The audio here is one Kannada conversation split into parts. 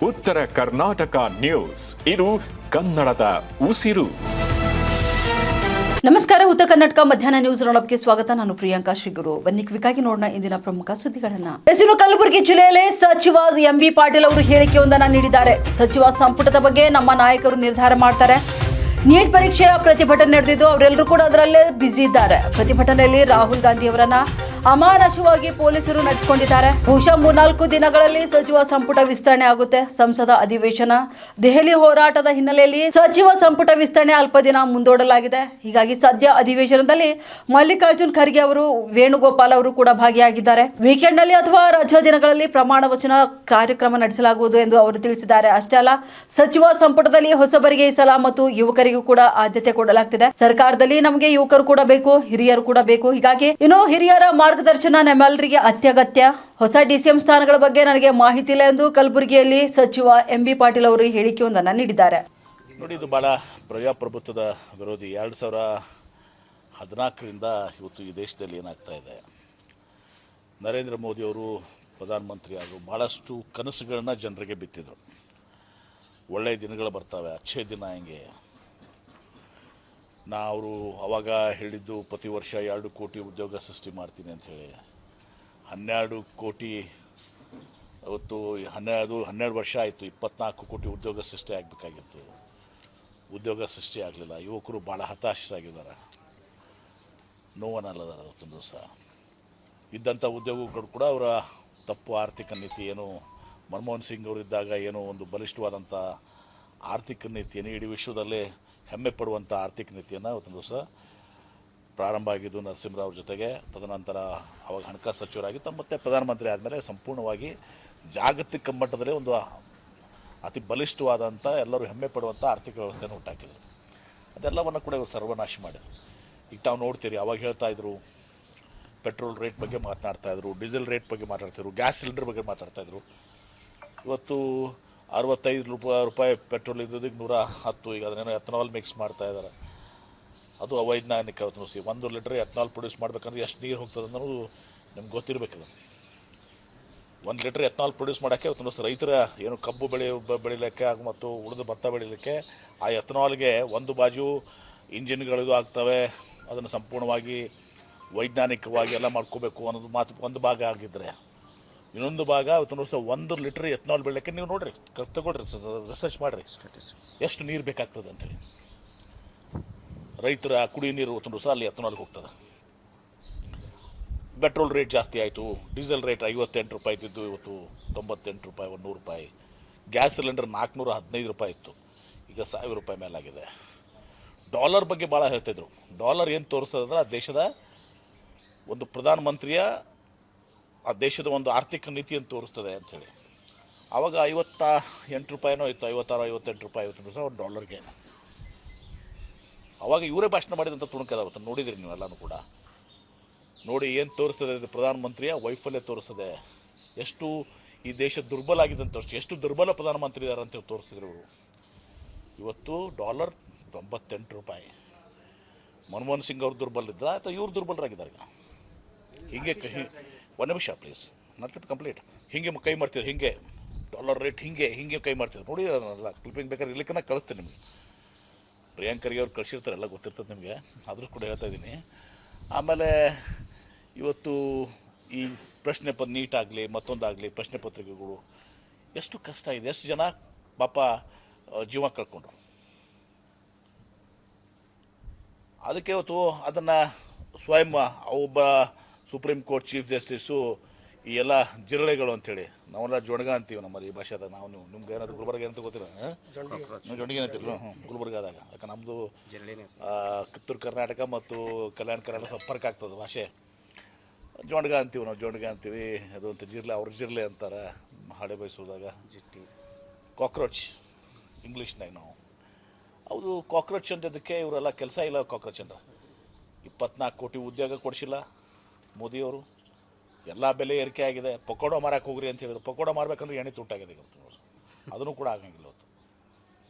ಉತ್ತರ ಕರ್ನಾಟಕ ನ್ಯೂಸ್. ಇದು ಕನ್ನಡದ ಉಸಿರು. ನಮಸ್ಕಾರ. ಉತ್ತರ ಕರ್ನಾಟಕ ಮಧ್ಯಾಹ್ನ ನ್ಯೂಸ್ ರೌಂಡಪ್ಗೆ ಸ್ವಾಗತ. ನಾನು ಪ್ರಿಯಾಂಕಾ ಶ್ರೀಗುರು. ಬನ್ನಿ ಕ್ವಿಕ್ಕಾಗಿ ನೋಡೋಣ ಇಂದಿನ ಪ್ರಮುಖ ಸುದ್ದಿಗಳನ್ನ. ಕಲಬುರಗಿ ಜಿಲ್ಲೆಯಲ್ಲಿ ಸಚಿವ ಎಂಬಿ ಪಾಟೀಲ್ ಅವರು ಹೇಳಿಕೆಯೊಂದನ್ನು ನೀಡಿದ್ದಾರೆ. ಸಚಿವ ಸಂಪುಟದ ಬಗ್ಗೆ ನಮ್ಮ ನಾಯಕರು ನಿರ್ಧಾರ ಮಾಡ್ತಾರೆ. ನೀಟ್ ಪರೀಕ್ಷೆಯ ಪ್ರತಿಭಟನೆ ನಡೆದಿದ್ದು ಅವರೆಲ್ಲರೂ ಕೂಡ ಅದರಲ್ಲೇ ಬ್ಯುಸಿ ಇದ್ದಾರೆ. ಪ್ರತಿಭಟನೆಯಲ್ಲಿ ರಾಹುಲ್ ಗಾಂಧಿ ಅವರನ್ನ ಅಮಾನುಷವಾಗಿ ಪೊಲೀಸರು ನಡೆಸಿಕೊಂಡಿದ್ದಾರೆ. ಬಹುಶಃ 3-4 ದಿನಗಳಲ್ಲಿ ಸಚಿವ ಸಂಪುಟ ವಿಸ್ತರಣೆ ಆಗುತ್ತೆ. ಸಂಸದ ಅಧಿವೇಶನ, ದೆಹಲಿ ಹೋರಾಟದ ಹಿನ್ನೆಲೆಯಲ್ಲಿ ಸಚಿವ ಸಂಪುಟ ವಿಸ್ತರಣೆ ಅಲ್ಪ ದಿನ ಮುಂದೂಡಲಾಗಿದೆ. ಹೀಗಾಗಿ ಸದ್ಯ ಅಧಿವೇಶನದಲ್ಲಿ ಮಲ್ಲಿಕಾರ್ಜುನ್ ಖರ್ಗೆ ಅವರು, ವೇಣುಗೋಪಾಲ್ ಅವರು ಕೂಡ ಭಾಗಿಯಾಗಿದ್ದಾರೆ. ವೀಕೆಂಡ್ ನಲ್ಲಿ ಅಥವಾ ರಜಾ ದಿನಗಳಲ್ಲಿ ಪ್ರಮಾಣ ವಚನ ಕಾರ್ಯಕ್ರಮ ನಡೆಸಲಾಗುವುದು ಎಂದು ಅವರು ತಿಳಿಸಿದ್ದಾರೆ. ಅಷ್ಟೇ ಅಲ್ಲ, ಸಚಿವ ಸಂಪುಟದಲ್ಲಿ ಹೊಸಬರಿಗೆ ಈ ಸಲ ಮತ್ತು ಯುವಕರಿಗೂ ಕೂಡ ಆದ್ಯತೆ ಕೊಡಲಾಗ್ತಿದೆ. ಸರ್ಕಾರದಲ್ಲಿ ನಮಗೆ ಯುವಕರು ಕೂಡ ಬೇಕು, ಹಿರಿಯರು ಕೂಡ ಬೇಕು. ಹೀಗಾಗಿ ಇನ್ನು ಹಿರಿಯರ ಮಾರ್ಗದರ್ಶನ ನಮ್ಮೆಲ್ಲರಿಗೆ ಅತ್ಯಗತ್ಯ. ಹೊಸ ಡಿಸಿಎಂ ಸ್ಥಾನಗಳ ಬಗ್ಗೆ ನನಗೆ ಮಾಹಿತಿ ಇಲ್ಲ ಎಂದು ಕಲಬುರಗಿಯಲ್ಲಿ ಸಚಿವ ಎಂಬಿ ಪಾಟೀಲ್ ಅವರು ಹೇಳಿಕೆಯೊಂದನ್ನು ನೀಡಿದ್ದಾರೆ. ನೋಡಿ, ಇದು ಭಾಳ ಪ್ರಜಾಪ್ರಭುತ್ವದ ವಿರೋಧಿ. 2014ರಿಂದ ಇವತ್ತು ಈ ದೇಶದಲ್ಲಿ ಏನಾಗ್ತಾ ಇದೆ, ನರೇಂದ್ರ ಮೋದಿಯವರು ಪ್ರಧಾನಮಂತ್ರಿ ಆದರು. ಭಾಳಷ್ಟು ಕನಸುಗಳನ್ನ ಜನರಿಗೆ ಬಿತ್ತಿದ್ರು. ಒಳ್ಳೆಯ ದಿನಗಳು ಬರ್ತವೆ, ಅಚ್ಚೇ ದಿನ ಹೆಂಗೆ ಅವರು ಅವಾಗ ಹೇಳಿದ್ದು ಪ್ರತಿ ವರ್ಷ 2 ಕೋಟಿ ಉದ್ಯೋಗ ಸೃಷ್ಟಿ ಮಾಡ್ತೀನಿ ಅಂಥೇಳಿ. 12 ಕೋಟಿ ಅವತ್ತು 12 ವರ್ಷ ಆಯಿತು. 24 ಕೋಟಿ ಉದ್ಯೋಗ ಸೃಷ್ಟಿ ಆಗಬೇಕಾಗಿತ್ತು. ಉದ್ಯೋಗ ಸೃಷ್ಟಿ ಆಗಲಿಲ್ಲ. ಯುವಕರು ಭಾಳ ಹತಾಶರಾಗಿದ್ದಾರೆ, ನೋವನ್ನಲ್ಲದಾರ. ಅವತ್ತೊಂದು ದಿವಸ ಇದ್ದಂಥ ಉದ್ಯೋಗಗಳು ಕೂಡ ಅವರ ತಪ್ಪು ಆರ್ಥಿಕ ನೀತಿ, ಏನು ಮನಮೋಹನ್ ಸಿಂಗ್ ಅವರಿದ್ದಾಗ ಏನೋ ಒಂದು ಬಲಿಷ್ಠವಾದಂಥ ಆರ್ಥಿಕ ನೀತಿಯನ್ನು, ಇಡೀ ವಿಶ್ವದಲ್ಲೇ ಹೆಮ್ಮೆ ಪಡುವಂಥ ಆರ್ಥಿಕ ನೀತಿಯನ್ನು ಅವತ್ತೊಂದು ದಿವಸ ಪ್ರಾರಂಭ ಆಗಿದ್ದು ನರಸಿಂಹರಾವ್ ಜೊತೆಗೆ. ತದನಂತರ ಅವಾಗ ಹಣಕಾಸು ಸಚಿವರಾಗಿತ್ತು. ಮತ್ತು ಪ್ರಧಾನಮಂತ್ರಿ ಆದಮೇಲೆ ಸಂಪೂರ್ಣವಾಗಿ ಜಾಗತಿಕ ಮಟ್ಟದಲ್ಲಿ ಒಂದು ಅತಿ ಬಲಿಷ್ಠವಾದಂಥ, ಎಲ್ಲರೂ ಹೆಮ್ಮೆ ಪಡುವಂಥ ಆರ್ಥಿಕ ವ್ಯವಸ್ಥೆಯನ್ನು ಹುಟ್ಟಾಕಿದ್ರು. ಅದೆಲ್ಲವನ್ನು ಕೂಡ ಇವರು ಸರ್ವನಾಶ ಮಾಡಿದರು. ಈಗ ತಾವು ನೋಡ್ತೀರಿ, ಅವಾಗ ಹೇಳ್ತಾಯಿದ್ರು ಪೆಟ್ರೋಲ್ ರೇಟ್ ಬಗ್ಗೆ ಮಾತನಾಡ್ತಾಯಿದ್ರು, ಡೀಸೆಲ್ ರೇಟ್ ಬಗ್ಗೆ ಮಾತಾಡ್ತಿದ್ರು, ಗ್ಯಾಸ್ ಸಿಲಿಂಡರ್ ಬಗ್ಗೆ ಮಾತಾಡ್ತಾಯಿದ್ರು. ಇವತ್ತು 65 ರೂಪಾಯಿ ಪೆಟ್ರೋಲ್ ಇದ್ದದಕ್ಕೆ 110. ಈಗ ಅದನ್ನೇನೋ ಎಥನಾಲ್ ಮಿಕ್ಸ್ ಮಾಡ್ತಾ ಇದ್ದಾರೆ. ಅದು ಅವೈಜ್ಞಾನಿಕ. 1 ಲೀಟ್ರ್ ಎಥನಾಲ್ ಪ್ರೊಡ್ಯೂಸ್ ಮಾಡಬೇಕಂದ್ರೆ ಎಷ್ಟು ನೀರು ಹೋಗ್ತದೆ ಅನ್ನೋದು ನಿಮ್ಗೆ ಗೊತ್ತಿರಬೇಕದು. 1 ಲೀಟ್ರ್ ಎಥನಾಲ್ ಪ್ರೊಡ್ಯೂಸ್ ಮಾಡೋಕ್ಕೆ ಇವತ್ತು ರೈತರ ಏನು ಕಬ್ಬು ಬೆಳೀಲಿಕ್ಕೆ ಮತ್ತು ಉಳಿದ ಭತ್ತ ಬೆಳೀಲಿಕ್ಕೆ ಆ ಎಥನಾಲ್ಗೆ ಒಂದು ಬಾಜು ಇಂಜಿನ್ಗಳಿದು ಆಗ್ತವೆ. ಅದನ್ನು ಸಂಪೂರ್ಣವಾಗಿ ವೈಜ್ಞಾನಿಕವಾಗಿ ಎಲ್ಲ ಮಾಡ್ಕೋಬೇಕು ಅನ್ನೋದು ಮಾತು ಒಂದು ಭಾಗ ಆಗಿದ್ದರೆ, ಇನ್ನೊಂದು ಭಾಗ ಇವತ್ತು 1 ಲೀಟ್ರ್ ಎಥನಾಲ್ ಬೆಳೀಲಿಕ್ಕೆ ನೀವು ನೋಡಿರಿ, ತಗೊಳ್ರಿ, ರಿಸರ್ಚ್ ಮಾಡಿರಿ ಎಷ್ಟು ನೀರು ಬೇಕಾಗ್ತದೆ ಅಂಥೇಳಿ. ರೈತರ ಕುಡಿಯೋ ನೀರು ಇವತ್ತು ಅಲ್ಲಿ ಎಥನಾಲ್ಗೆ ಹೋಗ್ತದೆ. ಪೆಟ್ರೋಲ್ ರೇಟ್ ಜಾಸ್ತಿ ಆಯಿತು. ಡೀಸೆಲ್ ರೇಟ್ 58 ರೂಪಾಯಿ ಇದ್ದಿದ್ದು ಇವತ್ತು 98 ರೂಪಾಯಿ, 100 ರೂಪಾಯಿ. ಗ್ಯಾಸ್ ಸಿಲಿಂಡರ್ 415 ರೂಪಾಯಿ ಇತ್ತು, ಈಗ 1000 ರೂಪಾಯಿ ಮೇಲಾಗಿದೆ. ಡಾಲರ್ ಬಗ್ಗೆ ಭಾಳ ಹೇಳ್ತಾಯಿದ್ರು. ಡಾಲರ್ ಏನು ತೋರಿಸ್ತದೆ ಅಂದರೆ ಆ ದೇಶದ ಒಂದು ಪ್ರಧಾನಮಂತ್ರಿಯ, ಆ ದೇಶದ ಒಂದು ಆರ್ಥಿಕ ನೀತಿಯನ್ನು ತೋರಿಸ್ತದೆ ಅಂಥೇಳಿ. ಆವಾಗ 58 ರೂಪಾಯಿನೋ ಇತ್ತು, 56-58 ರೂಪಾಯಿ ಇವತ್ತು ಸಹ ಒಂದು ಡಾಲರ್ಗೆ. ಆವಾಗ ಇವರೇ ಭಾಷಣ ಮಾಡಿದಂಥ ತುಣುಕದ ಅವತ್ತು ನೋಡಿದ್ರಿ ನೀವೆಲ್ಲನೂ ಕೂಡ. ನೋಡಿ ಏನು ತೋರಿಸ್ತದೆ, ಇದು ಪ್ರಧಾನಮಂತ್ರಿಯ ವೈಫಲ್ಯ ತೋರಿಸ್ತದೆ. ಎಷ್ಟು ಈ ದೇಶ ದುರ್ಬಲ ಆಗಿದೆ ಅಂತ, ಎಷ್ಟು ದುರ್ಬಲ ಪ್ರಧಾನಮಂತ್ರಿ ಇದ್ದಾರೆ ಅಂತೇಳಿ ತೋರಿಸ್ತಿದ್ರು ಇವರು. ಇವತ್ತು ಡಾಲರ್ 98 ರೂಪಾಯಿ. ಮನಮೋಹನ್ ಸಿಂಗ್ ಅವ್ರು ದುರ್ಬಲ ಇದ್ದ ಅಥವಾ ಇವ್ರು ದುರ್ಬಲರಾಗಿದ್ದಾರೆ. ಹೀಗೆ ಒಂದು ನಿಮಿಷ ಪ್ಲೀಸ್, ನಾಟ್ ಇಟ್ ಕಂಪ್ಲೀಟ್. ಹೀಗೆ ಕೈ ಮಾಡ್ತಿದ್ರು, ಹೀಗೆ ಡಾಲರ್ ರೇಟ್ ಹಿಂಗೆ ಕೈ ಮಾಡ್ತಿದ್ರು. ನೋಡಿದ್ರಲ್ಲ, ಕ್ಲಿಪ್ಪಿಂಗ್ ಬೇಕಾದ್ರೆ ಇರ್ಲಿಕ್ಕೆ ಕಳಿಸ್ತೀನಿ ನಿಮಗೆ. ಪ್ರಿಯಾಂಕರಿಗೆ ಅವ್ರು ಕಳಿಸಿರ್ತಾರೆ, ಎಲ್ಲ ಗೊತ್ತಿರ್ತದೆ ನಿಮಗೆ. ಆದರೂ ಕೂಡ ಹೇಳ್ತಾಯಿದ್ದೀನಿ. ಆಮೇಲೆ ಇವತ್ತು ಈ ಪ್ರಶ್ನೆ ನೀಟ್ ಆಗಲಿ ಮತ್ತೊಂದಾಗಲಿ ಪ್ರಶ್ನೆ ಪತ್ರಿಕೆಗಳು ಎಷ್ಟು ಕಷ್ಟ ಇದೆ. ಎಷ್ಟು ಜನ ಪಾಪ ಜೀವ ಕಳ್ಕೊಂಡ್ರು. ಅದಕ್ಕೆ ಇವತ್ತು ಅದನ್ನು ಸ್ವಯಂ ಒಬ್ಬ ಸುಪ್ರೀಂ ಕೋರ್ಟ್ ಚೀಫ್ ಜಸ್ಟಿಸು ಈ ಎಲ್ಲ ಜಿರಳೆಗಳು ಅಂಥೇಳಿ, ನಾವೆಲ್ಲ ಜೊಣಗ ಅಂತೀವಿ ನಮ್ಮಲ್ಲಿ ಈ ಭಾಷೆದಾಗ. ನಾವು ನಿಮ್ಗೆ ಏನಾದರೂ ಗುಲ್ಬರ್ಗ ಏನಂತ ಗೊತ್ತಿಲ್ಲ, ಜೊಂಡಿಗೆ ಅಂತೀವಿ ಗುಲ್ಬರ್ಗದಾಗ. ಯಾಕೆ ನಮ್ಮದು ಕಿತ್ತೂರು ಕರ್ನಾಟಕ ಮತ್ತು ಕಲ್ಯಾಣ ಕರ್ನಾಟಕ ಸಂಪರ್ಕ ಆಗ್ತದೆ ಭಾಷೆ. ಜೊಂಡ್ಗ ಅಂತೀವಿ ನಾವು, ಜೊಂಡ್ಗ ಅಂತೀವಿ. ಅದು ಅಂತ ಜಿರ್ಲೆ, ಅವ್ರ ಜಿರ್ಲೆ ಅಂತಾರೆ ಹಳೆ ಬಯಸೋದಾಗ. ಕಾಕ್ರೋಚ್ ಇಂಗ್ಲೀಷ್ನಾಗ ನಾವು. ಹೌದು, ಕಾಕ್ರೋಚ್ ಅಂತಿದ್ದಕ್ಕೆ ಇವರೆಲ್ಲ ಕೆಲಸ ಇಲ್ಲ. ಕಾಕ್ರೋಚ್ ಅಂದ್ರೆ 24 ಕೋಟಿ ಉದ್ಯೋಗ ಕೊಡಿಸಿಲ್ಲ ಮೋದಿಯವರು. ಎಲ್ಲ ಬೆಲೆ ಏರಿಕೆ ಆಗಿದೆ. ಪಕೋಡ ಮಾರಕ್ಕೆ ಹೋಗ್ರಿ ಅಂತ ಹೇಳಿದ್ರು. ಪಕೋಡ ಮಾರಬೇಕಂದ್ರೆ ಎಣ್ಣೆ ತುಟ್ಟಾಗಿದೆ ಇವತ್ತು. ಅದನ್ನು ಕೂಡ ಆಗಂಗಿಲ್ಲ ಇವತ್ತು.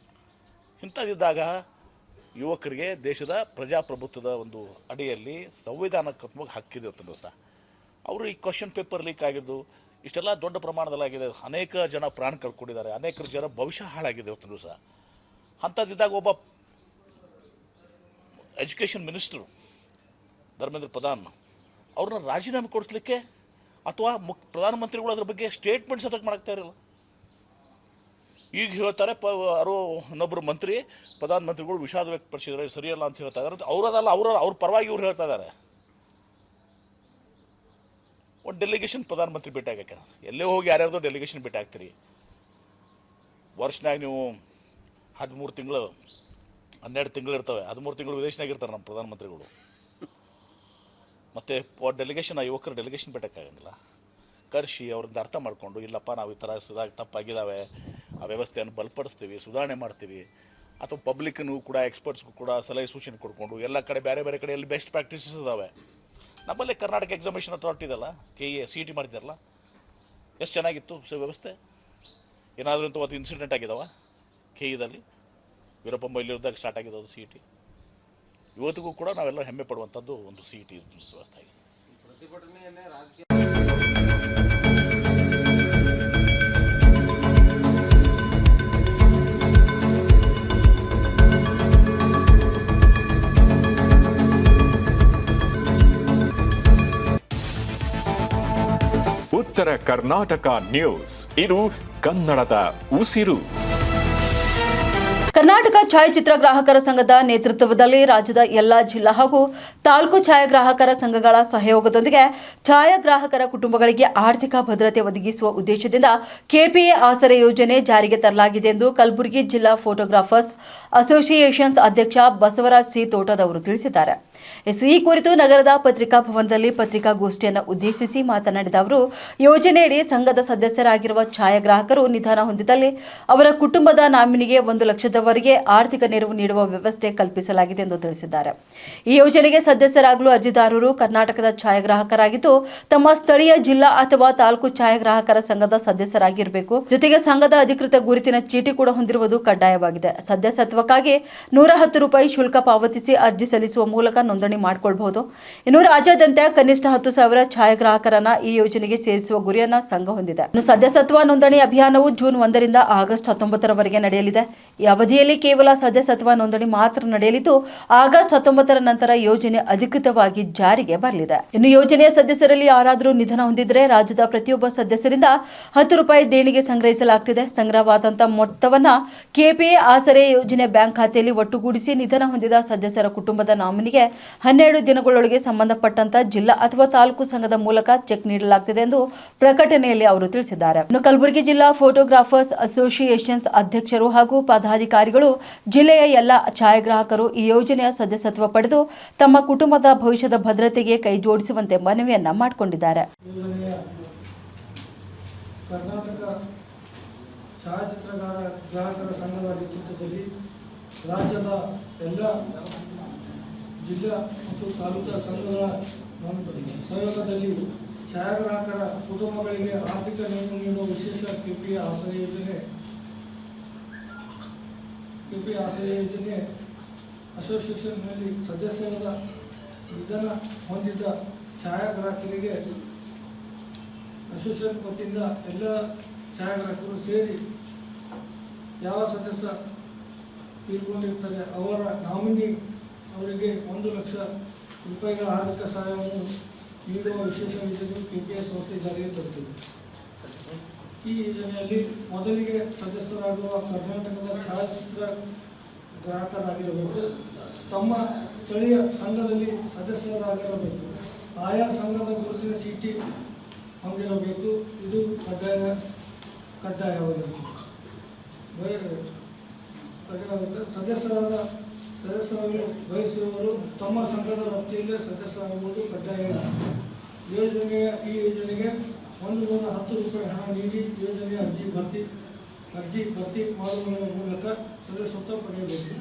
ಇಂಥದ್ದಿದ್ದಾಗ ಯುವಕರಿಗೆ ದೇಶದ ಪ್ರಜಾಪ್ರಭುತ್ವದ ಒಂದು ಅಡಿಯಲ್ಲಿ ಸಂವಿಧಾನಾತ್ಮಕ ಹಕ್ಕಿದೆ ಇವತ್ತು ದಿವಸ. ಅವರು ಈ ಕ್ವಶನ್ ಪೇಪರ್ ಲೀಕ್ ಆಗಿದ್ದು ಇಷ್ಟೆಲ್ಲ ದೊಡ್ಡ ಪ್ರಮಾಣದಲ್ಲಾಗಿದೆ. ಅನೇಕ ಜನ ಪ್ರಾಣ ಕಳ್ಕೊಂಡಿದ್ದಾರೆ, ಅನೇಕ ಜನ ಭವಿಷ್ಯ ಹಾಳಾಗಿದೆ ಇವತ್ತು ದಿವಸ. ಅಂಥದ್ದಿದ್ದಾಗ ಒಬ್ಬ ಎಜುಕೇಷನ್ ಮಿನಿಸ್ಟ್ರು ಧರ್ಮೇಂದ್ರ ಪ್ರಧಾನ್ ಅವ್ರನ್ನ ರಾಜೀನಾಮೆ ಕೊಡಿಸ್ಲಿಕ್ಕೆ ಅಥವಾ ಪ್ರಧಾನಮಂತ್ರಿಗಳು ಅದ್ರ ಬಗ್ಗೆ ಸ್ಟೇಟ್ಮೆಂಟ್ಸ್ ಅದಕ್ಕೆ ಮಾಡ್ತಾ ಇರಲ್ಲ. ಈಗ ಹೇಳ್ತಾರೆ ಯಾರೋ ಇನ್ನೊಬ್ಬರು ಮಂತ್ರಿ ಪ್ರಧಾನಮಂತ್ರಿಗಳು ವಿಷಾದ ವ್ಯಕ್ತಪಡಿಸಿದರೆ ಸರಿಯಲ್ಲ ಅಂತ ಹೇಳ್ತಾ ಇದ್ದಾರೆ. ಅವರದಲ್ಲ, ಅವ್ರ ಪರವಾಗಿ ಇವ್ರು ಹೇಳ್ತಾ ಇದ್ದಾರೆ. ಒಂದು ಡೆಲಿಗೇಷನ್ ಪ್ರಧಾನಮಂತ್ರಿ ಭೇಟಿ ಆಗಕ್ಕೆ ಎಲ್ಲೇ ಹೋಗಿ ಯಾರ್ಯಾರ್ದೋ ಡೆಲಿಗೇಷನ್ ಭೇಟಿ ಆಗ್ತೀರಿ. ವರ್ಷನಾಗ ನೀವು 13 ತಿಂಗಳು 12 ತಿಂಗಳು ಇರ್ತವೆ, 13 ತಿಂಗಳು ವಿದೇಶನಾಗ ಇರ್ತಾರೆ ನಮ್ಮ ಪ್ರಧಾನಮಂತ್ರಿಗಳು. ಮತ್ತು ಡೆಲಿಗೇಷನ್ ಯುವಕರ ಡೆಲಿಗೇಷನ್ ಭೇಟಕ್ಕಾಗಂಗಿಲ್ಲ. ಕರೆಸಿ ಅವ್ರಿಂದ ಅರ್ಥ ಮಾಡಿಕೊಂಡು ಇಲ್ಲಪ್ಪ ನಾವು ಈ ಥರ ತಪ್ಪಾಗಿದ್ದಾವೆ, ಆ ವ್ಯವಸ್ಥೆಯನ್ನು ಬಲಪಡಿಸ್ತೀವಿ, ಸುಧಾರಣೆ ಮಾಡ್ತೀವಿ, ಅಥವಾ ಪಬ್ಲಿಕ್ನು ಕೂಡ ಎಕ್ಸ್ಪರ್ಟ್ಸ್ಗೂ ಕೂಡ ಸಲಹೆ ಸೂಚನೆ ಕೊಡ್ಕೊಂಡು ಎಲ್ಲ ಕಡೆ ಬೇರೆ ಬೇರೆ ಕಡೆ ಎಲ್ಲಿ ಬೆಸ್ಟ್ ಪ್ರಾಕ್ಟೀಸಸ್ ಇದ್ದಾವೆ. ನಮ್ಮಲ್ಲೇ ಕರ್ನಾಟಕ ಎಕ್ಸಾಮಿನೇಷನ್ ಅಥಾರಿಟಿ ಇದೆಲ್ಲ, KE CET ಮಾಡಿದ್ದಾರಲ್ಲ, ಎಷ್ಟು ಚೆನ್ನಾಗಿತ್ತು ವ್ಯವಸ್ಥೆ. ಏನಾದರೂ ಅಂತ ಒಂದು ಇನ್ಸಿಡೆಂಟ್ ಆಗಿದ್ದಾವೆ KEದಲ್ಲಿ. ವೀರಪ್ಪ ಮೊಯ್ಲಿಯವ್ರದಾಗ ಸ್ಟಾರ್ಟ್ ಆಗಿದೆ ಅದು CET. ಇವತ್ತಿಗೂ ಕೂಡ ನಾವೆಲ್ಲ ಹೆಮ್ಮೆ ಪಡುವಂಥದ್ದು ಒಂದು CET ವ್ಯವಸ್ಥೆ ಆಗಿದೆ. ಉತ್ತರ ಕರ್ನಾಟಕ ನ್ಯೂಸ್, ಇದು ಕನ್ನಡದ ಉಸಿರು. ಕರ್ನಾಟಕ ಛಾಯಾಚಿತ್ರ ಗ್ರಾಹಕರ ಸಂಘದ ನೇತೃತ್ವದಲ್ಲಿ ರಾಜ್ಯದ ಎಲ್ಲ ಜಿಲ್ಲಾ ಹಾಗೂ ತಾಲೂಕು ಛಾಯಾಗ್ರಾಹಕರ ಸಂಘಗಳ ಸಹಯೋಗದೊಂದಿಗೆ ಛಾಯಾಗ್ರಾಹಕರ ಕುಟುಂಬಗಳಿಗೆ ಆರ್ಥಿಕ ಭದ್ರತೆ ಒದಗಿಸುವ ಉದ್ದೇಶದಿಂದ KPA ಆಸರೆ ಯೋಜನೆ ಜಾರಿಗೆ ತರಲಾಗಿದೆ ಎಂದು ಕಲಬುರಗಿ ಜಿಲ್ಲಾ ಫೋಟೋಗ್ರಾಫರ್ಸ್ ಅಸೋಸಿಯೇಷನ್ಸ್ ಅಧ್ಯಕ್ಷ ಬಸವರಾಜ್ ಸಿ ತೋಟದವರು ತಿಳಿಸಿದ್ದಾರೆ. ಈ ಕುರಿತು ನಗರದ ಪತ್ರಿಕಾ ಭವನದಲ್ಲಿ ಪತ್ರಿಕಾಗೋಷ್ಠಿಯನ್ನು ಉದ್ದೇಶಿಸಿ ಮಾತನಾಡಿದ ಅವರು, ಯೋಜನೆಯಡಿ ಸಂಘದ ಸದಸ್ಯರಾಗಿರುವ ಛಾಯಾಗ್ರಾಹಕರು ನಿಧನ ಹೊಂದಿದಲ್ಲಿ ಅವರ ಕುಟುಂಬದ ನಾಮಿನಿಗೆ 1 ಲಕ್ಷದವರೆಗೆ ಆರ್ಥಿಕ ನೆರವು ನೀಡುವ ವ್ಯವಸ್ಥೆ ಕಲ್ಪಿಸಲಾಗಿದೆ ಎಂದು ತಿಳಿಸಿದ್ದಾರೆ. ಈ ಯೋಜನೆಗೆ ಸದಸ್ಯರಾಗಲು ಅರ್ಜಿದಾರರು ಕರ್ನಾಟಕದ ಛಾಯಾಗ್ರಾಹಕರಾಗಿದ್ದು ತಮ್ಮ ಸ್ಥಳೀಯ ಜಿಲ್ಲಾ ಅಥವಾ ತಾಲೂಕು ಛಾಯಾಗ್ರಾಹಕರ ಸಂಘದ ಸದಸ್ಯರಾಗಿರಬೇಕು. ಜೊತೆಗೆ ಸಂಘದ ಅಧಿಕೃತ ಗುರುತಿನ ಚೀಟಿ ಕೂಡ ಹೊಂದಿರುವುದು ಕಡ್ಡಾಯವಾಗಿದೆ. ಸದಸ್ಯತ್ವಕ್ಕಾಗಿ ₹110 ಶುಲ್ಕ ಪಾವತಿಸಿ ಅರ್ಜಿ ಸಲ್ಲಿಸುವ ಮೂಲಕ ನೋಂದಣಿ ಮಾಡಿಕೊಳ್ಳಬಹುದು. ಇನ್ನು ರಾಜ್ಯಾದ್ಯಂತ ಕನಿಷ್ಠ 10,000 ಛಾಯಾಗ್ರಾಹಕರನ್ನ ಈ ಯೋಜನೆಗೆ ಸೇರಿಸುವ ಗುರಿಯನ್ನ ಸಂಘ ಹೊಂದಿದೆ. ಇನ್ನು ಸದಸ್ಯತ್ವ ನೋಂದಣಿ ಅಭಿಯಾನವು ಜೂನ್ 1 ರಿಂದ ಆಗಸ್ಟ್ 19 ರವರೆಗೆ ನಡೆಯಲಿದೆ. ಈ ಅವಧಿಯಲ್ಲಿ ಕೇವಲ ಸದಸ್ಯತ್ವ ನೋಂದಣಿ ಮಾತ್ರ ನಡೆಯಲಿದ್ದು ಆಗಸ್ಟ್ 19 ನಂತರ ಯೋಜನೆ ಅಧಿಕೃತವಾಗಿ ಜಾರಿಗೆ ಬರಲಿದೆ. ಇನ್ನು ಯೋಜನೆಯ ಸದಸ್ಯರಲ್ಲಿ ಯಾರಾದರೂ ನಿಧನ ಹೊಂದಿದ್ರೆ ರಾಜ್ಯದ ಪ್ರತಿಯೊಬ್ಬ ಸದಸ್ಯರಿಂದ ₹10 ದೇಣಿಗೆ ಸಂಗ್ರಹಿಸಲಾಗುತ್ತಿದೆ. ಸಂಗ್ರಹವಾದಂತಹ ಮೊತ್ತವನ್ನ KPA ಆಸರೆ ಯೋಜನೆ ಬ್ಯಾಂಕ್ ಖಾತೆಯಲ್ಲಿ ಒಟ್ಟುಗೂಡಿಸಿ ನಿಧನ ಹೊಂದಿದ ಸದಸ್ಯರ ಕುಟುಂಬದ ನಾಮಿನಿಗೆ 12 ದಿನಗಳೊಳಗೆ ಸಂಬಂಧಪಟ್ಟಂತ ಜಿಲ್ಲಾ ಅಥವಾ ತಾಲೂಕು ಸಂಘದ ಮೂಲಕ ಚೆಕ್ ನೀಡಲಾಗುತ್ತದೆ ಎಂದು ಪ್ರಕಟಣೆಯಲ್ಲಿ ಅವರು ತಿಳಿಸಿದ್ದಾರೆ. ಇನ್ನು ಕಲಬುರಗಿ ಜಿಲ್ಲಾ ಫೋಟೋಗ್ರಾಫರ್ಸ್ ಅಸೋಸಿಯೇಷನ್ಸ್ ಅಧ್ಯಕ್ಷರು ಹಾಗೂ ಪದಾಧಿಕಾರಿಗಳು ಜಿಲ್ಲೆಯ ಎಲ್ಲ ಛಾಯಾಗ್ರಾಹಕರು ಈ ಯೋಜನೆಯ ಸದಸ್ಯತ್ವ ಪಡೆದು ತಮ್ಮ ಕುಟುಂಬದ ಭವಿಷ್ಯದ ಭದ್ರತೆಗೆ ಕೈ ಜೋಡಿಸುವಂತೆ ಮನವಿಯನ್ನ ಮಾಡಿಕೊಂಡಿದ್ದಾರೆ. ಕರ್ನಾಟಕ ಛಾಯಾಚಿತ್ರಗಾರ ಗ್ರಾಹಕರ ಸಂಘದ ನೇತೃತ್ವದಲ್ಲಿ ರಾಜ್ಯದ ಎಲ್ಲ ಜಿಲ್ಲಾ ಮತ್ತು ತಾಲೂಕಾ ಸಂಘಗಳ ಸಹಯೋಗದಲ್ಲಿ ಛಾಯಾಗ್ರಾಹಕರ ಕುಟುಂಬಗಳಿಗೆ ಆರ್ಥಿಕ ನೆರವು ನೀಡುವ ವಿಶೇಷ KPA ಆಸರೆ ಯೋಜನೆ ಅಸೋಸಿಯೇಷನ್ನಲ್ಲಿ ಸದಸ್ಯರಾದ ನಿಧನ ಹೊಂದಿದ್ದ ಛಾಯಾಗ್ರಾಹಕರಿಗೆ ಅಸೋಸಿಯೇಷನ್ ವತಿಯಿಂದ ಎಲ್ಲ ಛಾಯಾಗ್ರಾಹಕರು ಸೇರಿ ಯಾವ ಸದಸ್ಯ ತೀರ್ಕೊಂಡಿರ್ತಾರೆ ಅವರ ನಾಮಿನಿ ಅವರಿಗೆ ₹1 ಲಕ್ಷ ಆರ್ಥಿಕ ಸಹಾಯವನ್ನು ನೀಡುವ ವಿಶೇಷ ಯೋಜನೆ KPA ಸಂಸ್ಥೆ ಜಾರಿಗೆ ತರುತ್ತದೆ. ಈ ಯೋಜನೆಯಲ್ಲಿ ಮೊದಲಿಗೆ ಸದಸ್ಯರಾಗುವ ಕರ್ನಾಟಕದ ಛಾಯಾಚಿತ್ರ ಗ್ರಾಹಕರಾಗಿರಬೇಕು. ತಮ್ಮ ಸ್ಥಳೀಯ ಸಂಘದಲ್ಲಿ ಸದಸ್ಯರಾಗಿರಬೇಕು. ಆಯಾ ಸಂಘದ ಗುರುತಿನ ಚೀಟಿ ಹೊಂದಿರಬೇಕು. ಇದು ಕಡ್ಡಾಯವಾಗಿರುತ್ತದೆ. ಸದಸ್ಯರಾಗಲು ಬಯಸುವವರು ತಮ್ಮ ಸಂಘದ ವ್ಯಾಪ್ತಿಯಲ್ಲೇ ಸದಸ್ಯರಾಗುವುದು ಕಡ್ಡಾಯ. ಈ ಯೋಜನೆಗೆ ₹110 ಹಣ ನೀಡಿ ಯೋಜನೆಯ ಅರ್ಜಿ ಭರ್ತಿ ಮಾಡುವ ಮೂಲಕ ಸದಸ್ಯತ್ವ ಪಡೆಯಬೇಕು.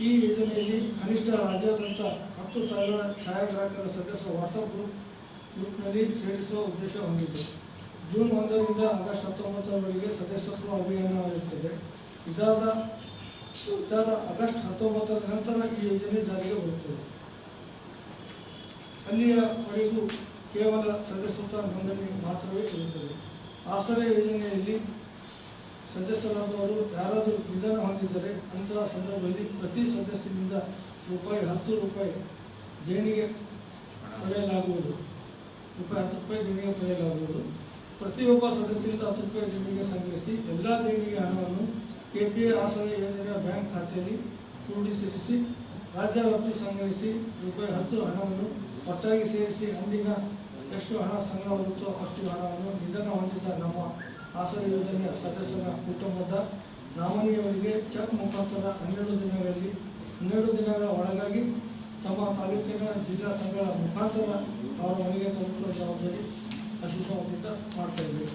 ಈ ಯೋಜನೆಯಲ್ಲಿ ಕನಿಷ್ಠ ರಾಜ್ಯಾದ್ಯಂತ 10,000 ಛಾಯಾಗ್ರಾಹಕರ ಸದಸ್ಯ ವಾಟ್ಸಪ್ ಗ್ರೂಪ್ನಲ್ಲಿ ಸೇರಿಸುವ ಉದ್ದೇಶ ಹೊಂದಿದೆ. ಜೂನ್ 1 ರಿಂದ ಆಗಸ್ಟ್ 19 ಸದಸ್ಯತ್ವ ಅಭಿಯಾನವಿರುತ್ತದೆ. ಇದಾದ ಆಗಸ್ಟ್ 19 ನಂತರ ಈ ಯೋಜನೆ ಜಾರಿಗೆ ಬರುತ್ತದೆ. ಅಲ್ಲಿಯವರೆಗೂ ಕೇವಲ ಸದಸ್ಯತ್ವ ನೋಂದಣಿ ಮಾತ್ರವೇ ಇರುತ್ತದೆ. ಆಸರೆ ಯೋಜನೆಯಲ್ಲಿ ಸದಸ್ಯರಾದವರು ಯಾರಾದರೂ ನಿಧನ ಹೊಂದಿದ್ದರೆ ಅಂತಹ ಸಂದರ್ಭದಲ್ಲಿ ಪ್ರತಿ ಸದಸ್ಯನಿಂದ ₹10 ದೇಣಿಗೆ ಪಡೆಯಲಾಗುವುದು. ದೇಣಿಗೆ ಪಡೆಯಲಾಗುವುದು. ಪ್ರತಿಯೊಬ್ಬ ಸದಸ್ಯರಿಂದ ₹10 ದೇಣಿಗೆ ಸಂಗ್ರಹಿಸಿ ಎಲ್ಲ ದೇಣಿಗೆ ಹಣವನ್ನು KPA ಆಸರೆ ಯೋಜನೆಯ ಬ್ಯಾಂಕ್ ಖಾತೆಯಲ್ಲಿ ಕ್ರೋಢೀಕರಿಸಿ ರಾಜ್ಯವ್ಯಾಪ್ತಿ ಸಂಗ್ರಹಿಸಿ ₹10 ಹಣವನ್ನು ಒಟ್ಟಾಗಿ ಸೇರಿಸಿ ಅಂದಿನ ಎಷ್ಟು ಹಣ ಸಂಗ್ರಹವಾಗುತ್ತೋ ಅಷ್ಟು ಹಣವನ್ನು ನಿಧನ ಹೊಂದಿದ ನಮ್ಮ ಆಸರೆ ಯೋಜನೆಯ ಸದಸ್ಯರ ಕುಟುಂಬದ ನಾಮಿನಿಯವರಿಗೆ ಚೆಕ್ ಮುಖಾಂತರ 12 ದಿನಗಳ ಒಳಗಾಗಿ ತಮ್ಮ ತಾಲೂಕಿನ ಜಿಲ್ಲಾ ಸಂಘಗಳ ಮುಖಾಂತರ ಅವರ ಮನೆಗೆ ತಲುಪಿಸುವ ಜವಾಬ್ದಾರಿ ಅಶಿಷದಿಂದ ಮಾಡ್ತಾ ಇದ್ದೇವೆ.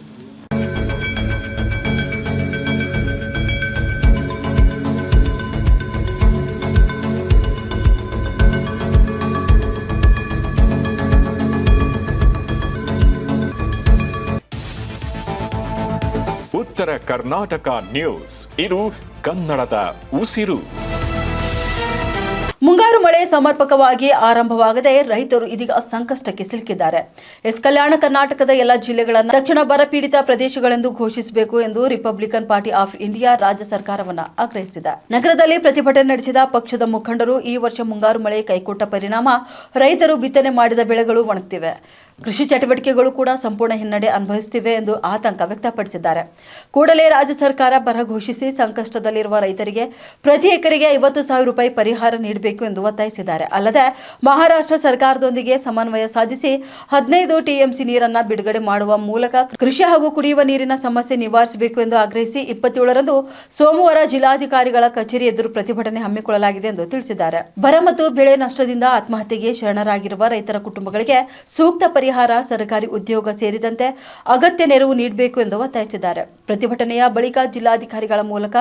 ಉತ್ತರ ಕರ್ನಾಟಕ ನ್ಯೂಸ್, ಇದು ಕನ್ನಡದ ಉಸಿರು. ಮುಂಗಾರು ಮಳೆ ಸಮರ್ಪಕವಾಗಿ ಆರಂಭವಾಗದೆ ರೈತರು ಇದೀಗ ಸಂಕಷ್ಟಕ್ಕೆ ಸಿಲುಕಿದ್ದಾರೆ. ಕಲ್ಯಾಣ ಕರ್ನಾಟಕದ ಎಲ್ಲ ಜಿಲ್ಲೆಗಳನ್ನು ತಕ್ಷಣ ಬರಪೀಡಿತ ಪ್ರದೇಶಗಳೆಂದು ಘೋಷಿಸಬೇಕು ಎಂದು ರಿಪಬ್ಲಿಕನ್ ಪಾರ್ಟಿ ಆಫ್ ಇಂಡಿಯಾ ರಾಜ್ಯ ಸರ್ಕಾರವನ್ನು ಆಗ್ರಹಿಸಿದೆ. ನಗರದಲ್ಲಿ ಪ್ರತಿಭಟನೆ ನಡೆಸಿದ ಪಕ್ಷದ ಮುಖಂಡರು ಈ ವರ್ಷ ಮುಂಗಾರು ಮಳೆ ಕೈಕೊಟ್ಟ ಪರಿಣಾಮ ರೈತರು ಬಿತ್ತನೆ ಮಾಡಿದ ಬೆಳೆಗಳು ಒಣಗುತ್ತಿವೆ, ಕೃಷಿ ಚಟುವಟಿಕೆಗಳು ಕೂಡ ಸಂಪೂರ್ಣ ಹಿನ್ನಡೆ ಅನುಭವಿಸುತ್ತಿವೆ ಎಂದು ಆತಂಕ ವ್ಯಕ್ತಪಡಿಸಿದ್ದಾರೆ. ಕೂಡಲೇ ರಾಜ್ಯ ಸರ್ಕಾರ ಬರ ಘೋಷಿಸಿ ಸಂಕಷ್ಟದಲ್ಲಿರುವ ರೈತರಿಗೆ ಪ್ರತಿ ಎಕರೆಗೆ ₹50,000 ಪರಿಹಾರ ನೀಡಬೇಕು ಎಂದು ಒತ್ತಾಯಿಸಿದ್ದಾರೆ. ಅಲ್ಲದೆ ಮಹಾರಾಷ್ಟ್ರ ಸರ್ಕಾರದೊಂದಿಗೆ ಸಮನ್ವಯ ಸಾಧಿಸಿ 15 TMC ನೀರನ್ನು ಬಿಡುಗಡೆ ಮಾಡುವ ಮೂಲಕ ಕೃಷಿ ಹಾಗೂ ಕುಡಿಯುವ ನೀರಿನ ಸಮಸ್ಯೆ ನಿವಾರಿಸಬೇಕು ಎಂದು ಆಗ್ರಹಿಸಿ 27ರಂದು ಸೋಮವಾರ ಜಿಲ್ಲಾಧಿಕಾರಿಗಳ ಕಚೇರಿ ಎದುರು ಪ್ರತಿಭಟನೆ ಹಮ್ಮಿಕೊಳ್ಳಲಾಗಿದೆ ಎಂದು ತಿಳಿಸಿದ್ದಾರೆ. ಬರ ಮತ್ತು ಬೆಳೆ ನಷ್ಟದಿಂದ ಆತ್ಮಹತ್ಯೆಗೆ ಶರಣರಾಗಿರುವ ರೈತರ ಕುಟುಂಬಗಳಿಗೆ ಸೂಕ್ತ ಪರಿಹಾರ, ಸರ್ಕಾರಿ ಉದ್ಯೋಗ ಸೇರಿದಂತೆ ಅಗತ್ಯ ನೆರವು ನೀಡಬೇಕು ಎಂದು ಒತ್ತಾಯಿಸಿದ್ದಾರೆ. ಪ್ರತಿಭಟನೆಯ ಬಳಿಕ ಜಿಲ್ಲಾಧಿಕಾರಿಗಳ ಮೂಲಕ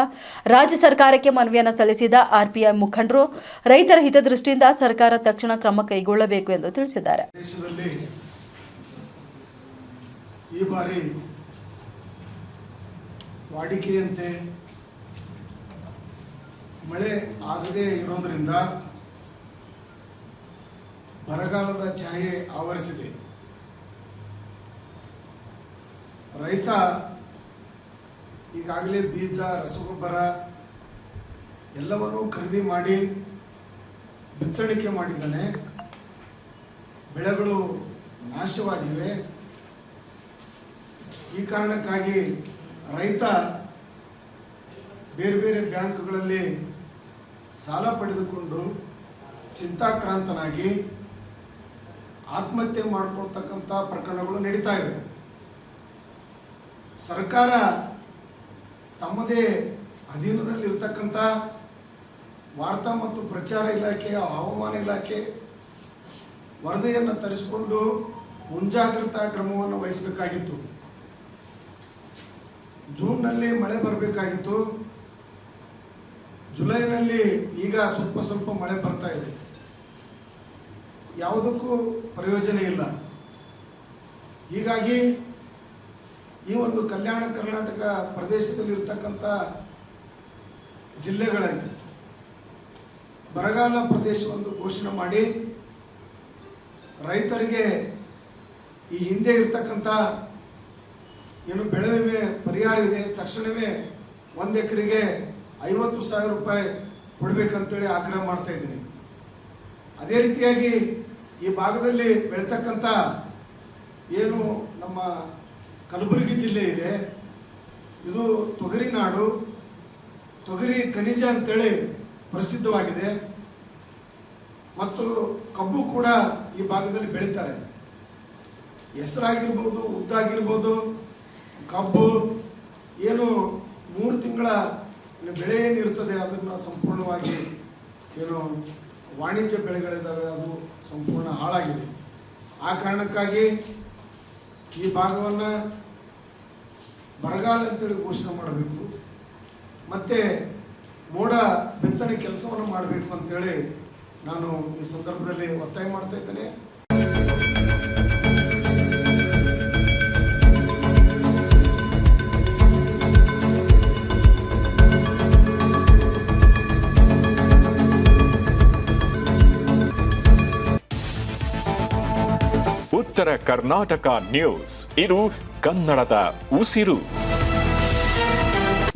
ರಾಜ್ಯ ಸರ್ಕಾರಕ್ಕೆ ಮನವಿಯನ್ನು ಸಲ್ಲಿಸಿದ RPI ಮುಖಂಡರು ರೈತರ ಹಿತದೃಷ್ಟಿಯಿಂದ ಸರ್ಕಾರ ತಕ್ಷಣ ಕ್ರಮ ಕೈಗೊಳ್ಳಬೇಕು ಎಂದು ತಿಳಿಸಿದ್ದಾರೆ. ದೇಶದಲ್ಲಿ ಈ ಬಾರಿ ವಾಡಿಕೆಯಂತೆ ಮಳೆ ಆಗದೇ ಇರೋದರಿಂದ ಬರಗಾಲದ ಛಾಯೆ ಆವರಿಸಿದೆ. ರೈತ ಈಗಾಗಲೇ ಬೀಜ, ರಸಗೊಬ್ಬರ ಎಲ್ಲವನ್ನೂ ಖರೀದಿ ಮಾಡಿ ಬಿತ್ತಣಿಕೆ ಮಾಡಿದ್ದಾನೆ. ಬೆಳೆಗಳು ನಾಶವಾಗಿವೆ. ಈ ಕಾರಣಕ್ಕಾಗಿ ರೈತ ಬೇರೆ ಬೇರೆ ಬ್ಯಾಂಕ್ಗಳಲ್ಲಿ ಸಾಲ ಪಡೆದುಕೊಂಡು ಚಿಂತಾಕ್ರಾಂತನಾಗಿ ಆತ್ಮಹತ್ಯೆ ಮಾಡಿಕೊಳ್ತಕ್ಕಂಥ ಪ್ರಕರಣಗಳು ನಡೀತಾ ಇವೆ. ಸರ್ಕಾರ ತಮ್ಮದೇ ಅಧೀನದಲ್ಲಿರ್ತಕ್ಕಂಥ ವಾರ್ತಾ ಮತ್ತು ಪ್ರಚಾರ ಇಲಾಖೆಯ ಹವಾಮಾನ ಇಲಾಖೆ ವರದಿಯನ್ನು ತರಿಸಿಕೊಂಡು ಮುಂಜಾಗ್ರತಾ ಕ್ರಮವನ್ನು ವಹಿಸಬೇಕಾಗಿತ್ತು. ಜೂನ್ನಲ್ಲಿ ಮಳೆ ಬರಬೇಕಾಗಿತ್ತು. ಜುಲೈನಲ್ಲಿ ಈಗ ಸ್ವಲ್ಪ ಮಳೆ ಬರ್ತಾ ಇದೆ. ಯಾವುದಕ್ಕೂ ಪ್ರಯೋಜನ ಇಲ್ಲ. ಹೀಗಾಗಿ ಈ ಒಂದು ಕಲ್ಯಾಣ ಕರ್ನಾಟಕ ಪ್ರದೇಶದಲ್ಲಿರ್ತಕ್ಕಂಥ ಜಿಲ್ಲೆಗಳಲ್ಲಿ ಬರಗಾಲ ಪ್ರದೇಶವನ್ನು ಘೋಷಣೆ ಮಾಡಿ ರೈತರಿಗೆ ಈ ಹಿಂದೆ ಇರ್ತಕ್ಕಂಥ ಏನು ಬೆಳೆ ವಿಮೆ ಪರಿಹಾರ ಇದೆ, ತಕ್ಷಣವೇ 1 ಎಕರೆಗೆ ₹50,000 ಕೊಡಬೇಕಂತೇಳಿ ಆಗ್ರಹ ಮಾಡ್ತಾ ಇದ್ದೀನಿ. ಅದೇ ರೀತಿಯಾಗಿ ಈ ಭಾಗದಲ್ಲಿ ಬೆಳೀತಕ್ಕಂಥ ಏನು ನಮ್ಮ ಕಲಬುರಗಿ ಜಿಲ್ಲೆ ಇದೆ, ಇದು ತೊಗರಿ ನಾಡು, ತೊಗರಿ ಖನಿಜ ಅಂತೇಳಿ ಪ್ರಸಿದ್ಧವಾಗಿದೆ. ಮತ್ತು ಕಬ್ಬು ಕೂಡ ಈ ಭಾಗದಲ್ಲಿ ಬೆಳೀತಾರೆ. ಹೆಸರಾಗಿರ್ಬೋದು, ಉದ್ದಾಗಿರ್ಬೋದು, ಕಬ್ಬು ಏನು 3 ತಿಂಗಳ ಬೆಳೆ ಏನಿರ್ತದೆ ಅದನ್ನು ಸಂಪೂರ್ಣವಾಗಿ ಏನು ವಾಣಿಜ್ಯ ಬೆಳೆಗಳಿದ್ದಾವೆ ಅದು ಸಂಪೂರ್ಣ ಹಾಳಾಗಿದೆ. ಆ ಕಾರಣಕ್ಕಾಗಿ ಈ ಭಾಗವನ್ನು ಬರಗಾಲ ಅಂತೇಳಿ ಘೋಷಣೆ ಮಾಡಬೇಕು, ಮತ್ತು ಮೋಡ ಬಿತ್ತನೆ ಕೆಲಸವನ್ನು ಮಾಡಬೇಕು ಅಂತೇಳಿ ನಾನು ಈ ಸಂದರ್ಭದಲ್ಲಿ ಒತ್ತಾಯ ಮಾಡ್ತಾ ಇದ್ದೇನೆ. ಉತ್ತರ ಕರ್ನಾಟಕ ನ್ಯೂಸ್, ಇದು ಕನ್ನಡದ ಉಸಿರು.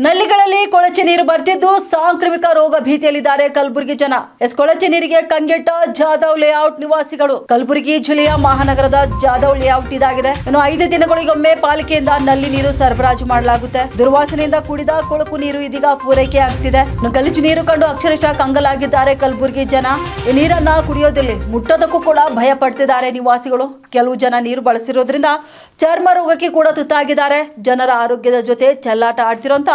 ನಲ್ಲಿಗಳಲ್ಲಿ ಕೊಳಚೆ ನೀರು ಬರ್ತಿದ್ದು ಸಾಂಕ್ರಾಮಿಕ ರೋಗ ಭೀತಿಯಲ್ಲಿದ್ದಾರೆ ಕಲಬುರಗಿ ಜನ. ಕೊಳಚೆ ನೀರಿಗೆ ಕಂಗೆಟ್ಟ ಜಾಧವ್ ಲೇಔಟ್ ನಿವಾಸಿಗಳು. ಕಲಬುರಗಿ ಜಿಲ್ಲೆಯ ಮಹಾನಗರದ ಜಾಧವ್ ಲೇಔಟ್ ಇದಾಗಿದೆ. ಇನ್ನು 5 ದಿನಗಳಿಗೊಮ್ಮೆ ಪಾಲಿಕೆಯಿಂದ ನಲ್ಲಿ ನೀರು ಸರಬರಾಜು ಮಾಡಲಾಗುತ್ತೆ. ದುರ್ವಾಸನೆಯಿಂದ ಕೂಡಿದ ಕೊಳಕು ನೀರು ಇದೀಗ ಪೂರೈಕೆ ಆಗ್ತಿದೆ. ಇನ್ನು ಗಲೀಜು ನೀರು ಕಂಡು ಅಕ್ಷರಶಃ ಕಂಗಲಾಗಿದ್ದಾರೆ ಕಲಬುರಗಿ ಜನ. ಈ ನೀರನ್ನ ಕುಡಿಯೋದಿಲ್ಲ, ಮುಟ್ಟೋದಕ್ಕೂ ಕೂಡ ಭಯ ಪಡ್ತಿದ್ದಾರೆ ನಿವಾಸಿಗಳು. ಕೆಲವು ಜನ ನೀರು ಬಳಸಿರೋದ್ರಿಂದ ಚರ್ಮ ರೋಗಕ್ಕೆ ಕೂಡ ತುತ್ತಾಗಿದ್ದಾರೆ. ಜನರ ಆರೋಗ್ಯದ ಜೊತೆ ಚೆಲ್ಲಾಟ ಆಡ್ತಿರೋಂತ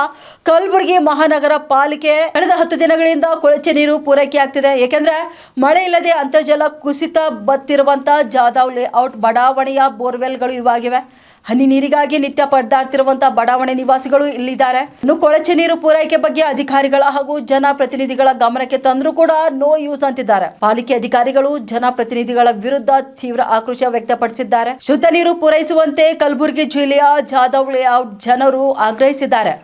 ಕಲಬುರಗಿ ಮಹಾನಗರ ಪಾಲಿಕೆ ಕಳೆದ 10 ದಿನಗಳಿಂದ ಕೊಳಚೆ ನೀರು ಪೂರೈಕೆ ಆಗ್ತಿದೆ. ಏಕೆಂದ್ರೆ ಮಳೆ ಇಲ್ಲದೆ ಅಂತರ್ಜಲ ಕುಸಿತ ಬತ್ತಿರುವಂತ ಜಾಧವ್ ಲೇಔಟ್ ಬಡಾವಣೆಯ ಬೋರ್ವೆಲ್ಗಳು ಇವಾಗಿವೆ. ಹನಿ ನೀರಿಗಾಗಿ ನಿತ್ಯ ಪರದಾಡ್ತಿರುವಂತಹ ಬಡಾವಣೆ ನಿವಾಸಿಗಳು ಇಲ್ಲಿದ್ದಾರೆ. ಇನ್ನು ಕೊಳಚೆ ನೀರು ಪೂರೈಕೆ ಬಗ್ಗೆ ಅಧಿಕಾರಿಗಳ ಹಾಗೂ ಜನಪ್ರತಿನಿಧಿಗಳ ಗಮನಕ್ಕೆ ತಂದರೂ ಕೂಡ ನೋ ಯೂಸ್ ಅಂತಿದ್ದಾರೆ. ಪಾಲಿಕೆ ಅಧಿಕಾರಿಗಳು ಜನಪ್ರತಿನಿಧಿಗಳ ವಿರುದ್ಧ ತೀವ್ರ ಆಕ್ರೋಶ ವ್ಯಕ್ತಪಡಿಸಿದ್ದಾರೆ. ಶುದ್ಧ ನೀರು ಪೂರೈಸುವಂತೆ ಕಲಬುರಗಿ ಜಿಲ್ಲೆಯ ಜಾಧವ್ ಲೇಔಟ್ ಜನರು ಆಗ್ರಹಿಸಿದ್ದಾರೆ.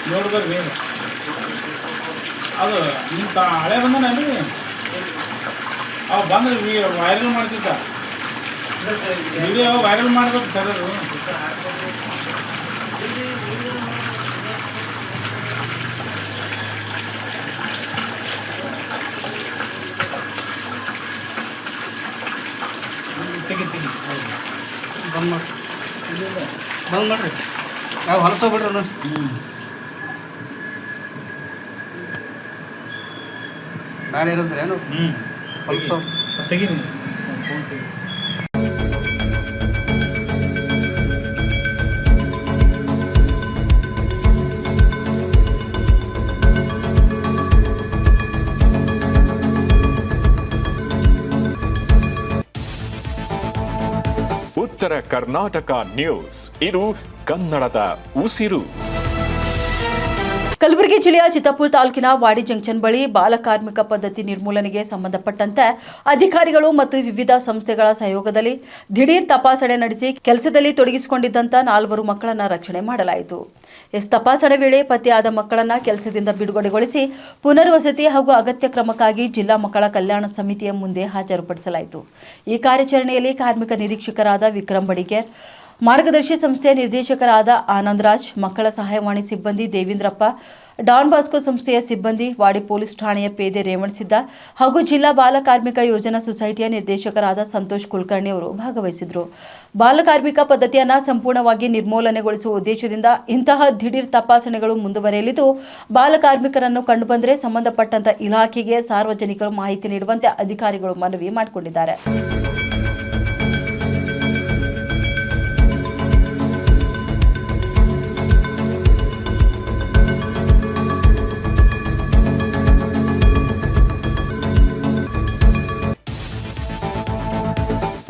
ನೋಡ್ಬರ್ರಿ ಅದು ಇಂಥ ಹಳೆ ಬಂದ ನಾನು ಅವು ಬಂದ್ರೆ ವೈರಲ್ ಮಾಡ್ತಿದ್ದ ವಿಡಿಯೋ ವೈರಲ್ ಮಾಡ್ಬೇಕು ಸರ್ ಅದು ತೆಗಿ ಬಂದ್ ಮಾಡ್ರಿ ನಾವು ಹೊಲಸೋಗ್ಬಿಡ್ರಿ ನಾನು ಇರಿಸ್ರಿ ಏನು ಹೊಲಸೋ ತೆಗೀರಿ ಫೋನ್ ತೆಗಿ. ಉತ್ತರ ಕರ್ನಾಟಕ ನ್ಯೂಸ್, ಇದು ಕನ್ನಡದ ಉಸಿರು. ಕಲಬುರಗಿ ಜಿಲ್ಲೆಯ ಚಿತ್ತಾಪುರ ತಾಲೂಕಿನ ವಾಡಿ ಜಂಕ್ಷನ್ ಬಳಿ ಬಾಲಕಾರ್ಮಿಕ ಪದ್ಧತಿ ನಿರ್ಮೂಲನೆಗೆ ಸಂಬಂಧಪಟ್ಟಂತೆ ಅಧಿಕಾರಿಗಳು ಮತ್ತು ವಿವಿಧ ಸಂಸ್ಥೆಗಳ ಸಹಯೋಗದಲ್ಲಿ ದಿಢೀರ್ ತಪಾಸಣೆ ನಡೆಸಿ ಕೆಲಸದಲ್ಲಿ ತೊಡಗಿಸಿಕೊಂಡಿದ್ದಂಥ 4 ಮಕ್ಕಳನ್ನು ರಕ್ಷಣೆ ಮಾಡಲಾಯಿತು. ತಪಾಸಣೆ ವೇಳೆ ಪತ್ತೆಯಾದ ಮಕ್ಕಳನ್ನು ಕೆಲಸದಿಂದ ಬಿಡುಗಡೆಗೊಳಿಸಿ ಪುನರ್ವಸತಿ ಹಾಗೂ ಅಗತ್ಯ ಕ್ರಮಕ್ಕಾಗಿ ಜಿಲ್ಲಾ ಮಕ್ಕಳ ಕಲ್ಯಾಣ ಸಮಿತಿಯ ಮುಂದೆ ಹಾಜರುಪಡಿಸಲಾಯಿತು. ಈ ಕಾರ್ಯಾಚರಣೆಯಲ್ಲಿ ಕಾರ್ಮಿಕ ನಿರೀಕ್ಷಕರಾದ ವಿಕ್ರಮ್ ಬಡಿಗೇರ್, ಮಾರ್ಗದರ್ಶಿ ಸಂಸ್ಥೆಯ ನಿರ್ದೇಶಕರಾದ ಆನಂದರಾಜ್, ಮಕ್ಕಳ ಸಹಾಯವಾಣಿ ಸಿಬ್ಬಂದಿ ದೇವೇಂದ್ರಪ್ಪ, ಡಾನ್ ಬಾಸ್ಕೋ ಸಂಸ್ಥೆಯ ಸಿಬ್ಬಂದಿ, ವಾಡಿ ಪೊಲೀಸ್ ಠಾಣೆಯ ಪೇದೆ ರೇವಣಸಿದ್ದ ಹಾಗೂ ಜಿಲ್ಲಾ ಬಾಲ ಕಾರ್ಮಿಕ ಯೋಜನಾ ಸೊಸೈಟಿಯ ನಿರ್ದೇಶಕರಾದ ಸಂತೋಷ್ ಕುಲಕರ್ಣಿ ಅವರು ಭಾಗವಹಿಸಿದರು. ಬಾಲ ಕಾರ್ಮಿಕ ಪದ್ಧತಿಯನ್ನು ಸಂಪೂರ್ಣವಾಗಿ ನಿರ್ಮೂಲನೆಗೊಳಿಸುವ ಉದ್ದೇಶದಿಂದ ಇಂತಹ ದಿಢೀರ್ ತಪಾಸಣೆಗಳು ಮುಂದುವರೆಯಲಿದ್ದು, ಬಾಲ ಕಾರ್ಮಿಕರನ್ನು ಕಂಡುಬಂದರೆ ಸಂಬಂಧಪಟ್ಟಂತ ಇಲಾಖೆಗೆ ಸಾರ್ವಜನಿಕರು ಮಾಹಿತಿ ನೀಡುವಂತೆ ಅಧಿಕಾರಿಗಳು ಮನವಿ ಮಾಡಿಕೊಂಡಿದ್ದಾರೆ.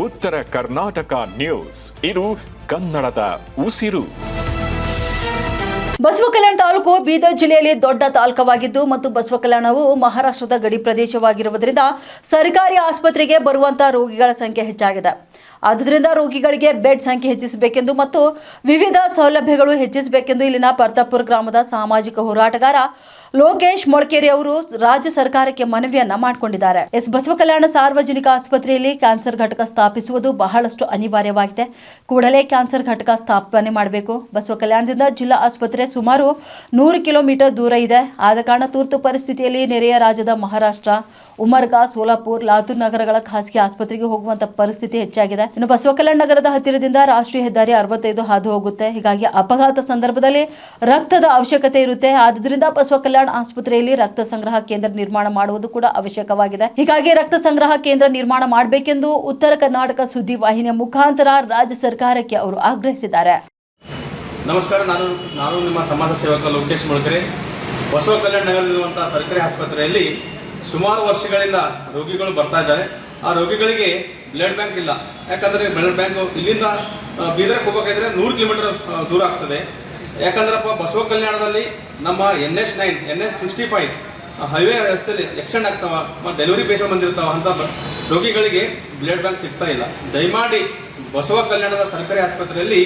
ಉತ್ತರ ಕರ್ನಾಟಕ ನ್ಯೂಸ್, ಇದು ಕನ್ನಡದ ಉಸಿರು. ಬಸವಕಲ್ಯಾಣ ತಾಲೂಕು ಬೀದರ್ ಜಿಲ್ಲೆಯಲ್ಲಿ ದೊಡ್ಡ ತಾಲೂಕವಾಗಿದ್ದು ಮತ್ತು ಬಸವಕಲ್ಯಾಣವು ಮಹಾರಾಷ್ಟ್ರದ ಗಡಿ ಪ್ರದೇಶವಾಗಿರುವುದರಿಂದ ಸರ್ಕಾರಿ ಆಸ್ಪತ್ರೆಗೆ ಬರುವಂತಹ ರೋಗಿಗಳ ಸಂಖ್ಯೆ ಹೆಚ್ಚಾಗಿದೆ. ಆದ್ದರಿಂದ ರೋಗಿಗಳಿಗೆ ಬೆಡ್ ಸಂಖ್ಯೆ ಹೆಚ್ಚಿಸಬೇಕೆಂದು ಮತ್ತು ವಿವಿಧ ಸೌಲಭ್ಯಗಳು ಹೆಚ್ಚಿಸಬೇಕೆಂದು ಇಲ್ಲಿನ ಪರ್ತಾಪುರ ಗ್ರಾಮದ ಸಾಮಾಜಿಕ ಹೋರಾಟಗಾರ ಲೋಕೇಶ್ ಮೊಳಕೇರಿ ಅವರು ರಾಜ್ಯ ಸರ್ಕಾರಕ್ಕೆ ಮನವಿಯನ್ನ ಮಾಡಿಕೊಂಡಿದ್ದಾರೆ. ಬಸವಕಲ್ಯಾಣ ಸಾರ್ವಜನಿಕ ಆಸ್ಪತ್ರೆಯಲ್ಲಿ ಕ್ಯಾನ್ಸರ್ ಘಟಕ ಸ್ಥಾಪಿಸುವುದು ಬಹಳಷ್ಟು ಅನಿವಾರ್ಯವಾಗಿದೆ. ಕೂಡಲೇ ಕ್ಯಾನ್ಸರ್ ಘಟಕ ಸ್ಥಾಪನೆ ಮಾಡಬೇಕು. ಬಸವಕಲ್ಯಾಣದಿಂದ ಜಿಲ್ಲಾ ಆಸ್ಪತ್ರೆ ಸುಮಾರು 100 ಕಿಲೋಮೀಟರ್ ದೂರ ಇದೆ. ಆದ ಕಾರಣ ತುರ್ತು ಪರಿಸ್ಥಿತಿಯಲ್ಲಿ ನೆರೆಯ ರಾಜ್ಯದ ಮಹಾರಾಷ್ಟ್ರ, ಉಮರ್ಗಾ, ಸೋಲಾಪುರ್, ಲಾತೂರ್ ನಗರಗಳ ಖಾಸಗಿ ಆಸ್ಪತ್ರೆಗೆ ಹೋಗುವಂತ ಪರಿಸ್ಥಿತಿ ಹೆಚ್ಚಾಗಿದೆ. ಇನ್ನು ಬಸವಕಲ್ಯಾಣ ನಗರದ ಹತ್ತಿರದಿಂದ ರಾಷ್ಟ್ರೀಯ ಹೆದ್ದಾರಿ 65 ಹಾದು ಹೋಗುತ್ತೆ. ಹೀಗಾಗಿ ಅಪಘಾತ ಸಂದರ್ಭದಲ್ಲಿ ರಕ್ತದ ಅವಶ್ಯಕತೆ ಇರುತ್ತೆ. ಆದ್ದರಿಂದ ಬಸವಕಲ್ಯಾಣ ಆಸ್ಪತ್ರೆಯಲ್ಲಿ ರಕ್ತ ಸಂಗ್ರಹ ಕೇಂದ್ರ ನಿರ್ಮಾಣ ಮಾಡುವುದು ಕೂಡ ಅವಶ್ಯಕವಾಗಿದೆ. ಹೀಗಾಗಿ ರಕ್ತ ಸಂಗ್ರಹ ಕೇಂದ್ರ ನಿರ್ಮಾಣ ಮಾಡಬೇಕೆಂದು ಉತ್ತರ ಕರ್ನಾಟಕ ಸುದ್ದಿ ವಾಹಿನಿಯ ಮುಖಾಂತರ ರಾಜ್ಯ ಸರ್ಕಾರಕ್ಕೆ ಅವರು ಆಗ್ರಹಿಸಿದ್ದಾರೆ. ನಮಸ್ಕಾರ, ನಾನು ನಿಮ್ಮ ಸಮಾಜ ಸೇವಕ ಲೋಕೇಶ್ ಮೊಳಕೆರೆ. ಬಸವ ಕಲ್ಯಾಣ ನಗರದಲ್ಲಿರುವಂತಹ ಸರ್ಕಾರಿ ಆಸ್ಪತ್ರೆಯಲ್ಲಿ ಸುಮಾರು ವರ್ಷಗಳಿಂದ ರೋಗಿಗಳು ಬರ್ತಾ ಇದ್ದಾರೆ. ಆ ರೋಗಿಗಳಿಗೆ ಬ್ಲಡ್ ಬ್ಯಾಂಕ್ ಇಲ್ಲ. ಯಾಕಂದರೆ ಬ್ಲಡ್ ಬ್ಯಾಂಕ್ ಇಲ್ಲಿಂದ ಬೀದರ್ಗೆ ಹೋಗಬೇಕಾದ್ರೆ 100 ಕಿಲೋಮೀಟರ್ ದೂರ ಆಗ್ತದೆ. ಯಾಕಂದ್ರಪ್ಪ ಬಸವ ಕಲ್ಯಾಣದಲ್ಲಿ ನಮ್ಮ NH9, NH65 ಹೈವೇ ರಸ್ತೆಯಲ್ಲಿ ಎಕ್ಸ್ಟೆಂಡ್ ಆಗ್ತಾವ, ಡೆಲಿವರಿ ಪೇಷಂಟ್ ಬಂದಿರ್ತಾವ ಅಂತ ರೋಗಿಗಳಿಗೆ ಬ್ಲಡ್ ಬ್ಯಾಂಕ್ ಸಿಗ್ತಾ ಇಲ್ಲ. ದಯಮಾಡಿ ಬಸವ ಕಲ್ಯಾಣದ ಸರ್ಕಾರಿ ಆಸ್ಪತ್ರೆಯಲ್ಲಿ